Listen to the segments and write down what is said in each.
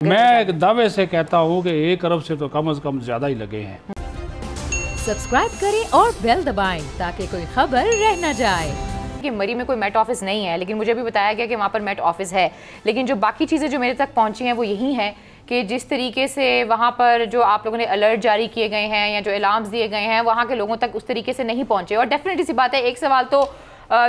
मैं एक दावे से कहता हूँ कि 1 अरब से तो कम से कम ज्यादा ही लगे हैं। सब्सक्राइब करें और बेल दबाएं ताकि कोई खबर रह न जाए। कि मरी में कोई मेट ऑफिस नहीं है, लेकिन मुझे भी बताया गया कि वहाँ पर मेट ऑफिस है। लेकिन जो बाकी चीज़ें जो मेरे तक पहुँची हैं वो यही हैं कि जिस तरीके से वहाँ पर जो आप लोगों ने अलर्ट जारी किए गए हैं या जो अलार्म्स दिए गए हैं वहाँ के लोगों तक उस तरीके से नहीं पहुँचे। और डेफिनेटली सी बात है, एक सवाल तो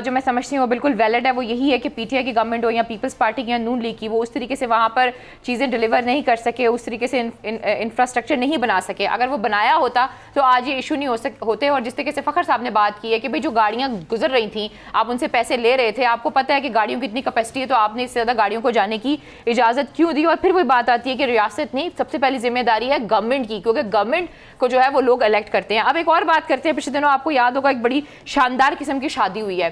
जो मैं समझती हूँ वो बिल्कुल वैलिड है, वो यही है कि पीटीआई की गवर्नमेंट हो या पीपल्स पार्टी की या नून लीग की, वो उस तरीके से वहाँ पर चीज़ें डिलीवर नहीं कर सके, उस तरीके से इंफ्रास्ट्रक्चर नहीं बना सके। अगर वो बनाया होता तो आज ये इशू नहीं होते। और जिस तरीके से फ़खर साहब ने बात की है कि भाई जो गाड़ियाँ गुजर रही थी आप उनसे पैसे ले रहे थे, आपको पता है कि गाड़ियों की इतनी कैपेसिटी है तो आपने इससे ज़्यादा गाड़ियों को जाने की इजाज़त क्यों दी। और फिर वही बात आती है कि रियासत नहीं, सबसे पहली जिम्मेदारी है गवर्नमेंट की, क्योंकि गवर्नमेंट को जो है वो लोग इलेक्ट करते हैं। अब एक और बात करते हैं, पिछले दिनों आपको याद होगा एक बड़ी शानदार किस्म की शादी हुई है,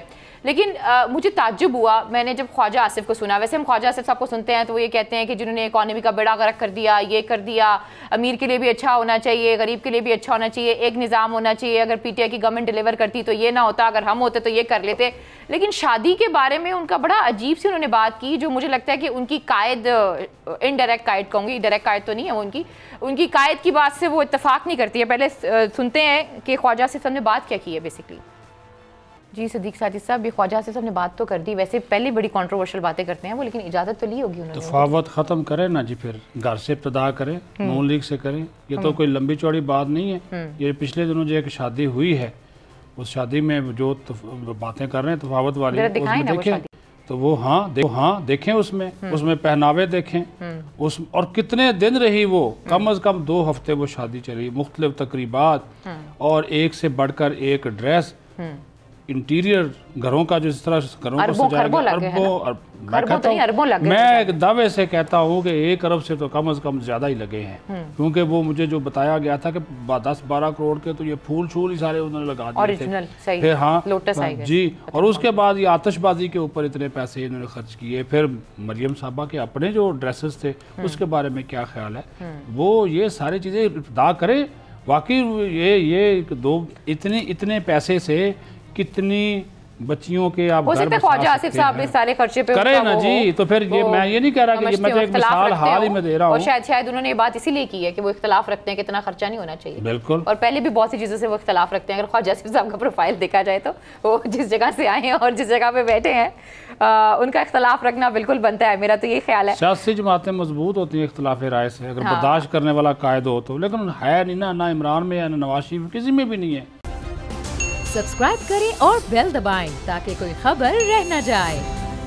लेकिन मुझे ताज्जुब हुआ मैंने जब ख्वाजा आसिफ को सुना। वैसे हम ख्वाजा आसिफ साहब को सुनते हैं तो वो ये कहते हैं कि जिन्होंने इकॉनमी का बेड़ा गर्क कर दिया, ये कर दिया, अमीर के लिए भी अच्छा होना चाहिए, गरीब के लिए भी अच्छा होना चाहिए, एक निज़ाम होना चाहिए, अगर पीटीआई की गवर्नमेंट डिलीवर करती तो ये ना होता, अगर हम होते तो ये कर लेते। लेकिन शादी के बारे में उनका बड़ा अजीब सी उन्होंने बात की, जो मुझे लगता है कि उनकी कायद, इनडायरेक्ट कायद कहूँगी, डायरेक्ट कायद तो नहीं है वो, उनकी कायद की बात से वो इत्तेफाक नहीं करती है। पहले सुनते हैं कि ख्वाजा आसिफ साहब ने बात क्या की है बेसिकली। जी सदीक साजिद साहब, ये ख्वाजा आसिफ साहब ने बात तो कर दी, वैसे पहले बड़ी कंट्रोवर्शियल बातें करते हैं वो, लेकिन इजाज़त तो ली होगी उन्होंने। तफावत ख़त्म करें ना जी, फिर घर से इब्तदा करें, नून लीग से करें। ये तो कोई लंबी चौड़ी बात नहीं है। ये पिछले दिनों जो एक शादी हुई है, उस शादी में जो बातें कर रहे हैं तफावत वाली, उसमें देखें तो वो देखें, उसमें पहनावे देखें, उस और कितने दिन रही वो, कम अज़ कम 2 हफ्ते वो शादी चली, मुख्तलिफ तकरीबात और एक से बढ़कर एक ड्रेस, इंटीरियर घरों का जिस तरह घरों को सजाया गया, मैं एक दावे से कहता हूँ कि 1 अरब से तो कम से कम ज्यादा ही लगे हैं। क्योंकि वो मुझे जो बताया गया था कि 10-12 करोड़ के तो ये फूल शूल ही सारे उन्होंने लगा दिए थे। फिर जी, और उसके बाद ये आतिशबाजी के ऊपर इतने पैसे इन्होंने खर्च किए। फिर मरियम साहबा के अपने जो ड्रेसेस थे उसके बारे में क्या ख्याल है, वो ये सारी चीजें इब्तिदा करें। वाकई ये इतने पैसे से कितनी बच्चियों के आप ख्वाजा आसिफ साहब इस सारे खर्चे पे करें ना जी। तो फिर ये मैं ये नहीं कह रहा कि मैं तो एक मिसाल हाल ही में दे रहा हूँ, और शायद उन्होंने ये बात इसीलिए की है कि वो इख्तलाफ रखते हैं कि इतना खर्चा नहीं होना चाहिए। बिल्कुल, और पहले भी बहुत सी चीज़ों से वो इख्तलाफ रखते हैं। अगर ख्वाजा आसिफ साहब का प्रोफाइल देखा जाए तो वो जिस जगह से आए हैं और जिस जगह पे बैठे हैं उनका इख्तलाफ रखना बिल्कुल बनता है, मेरा तो ये ख्याल है। सियासी जमातें मजबूत होती हैं इख्तलाफ राय से, अगर बर्दाश्त करने वाला कायद हो तो, लेकिन है नहीं ना इमरान में या नवाज शरीफ, किसी में भी नहीं है। सब्सक्राइब करें और बेल दबाएं ताकि कोई खबर रह न जाए।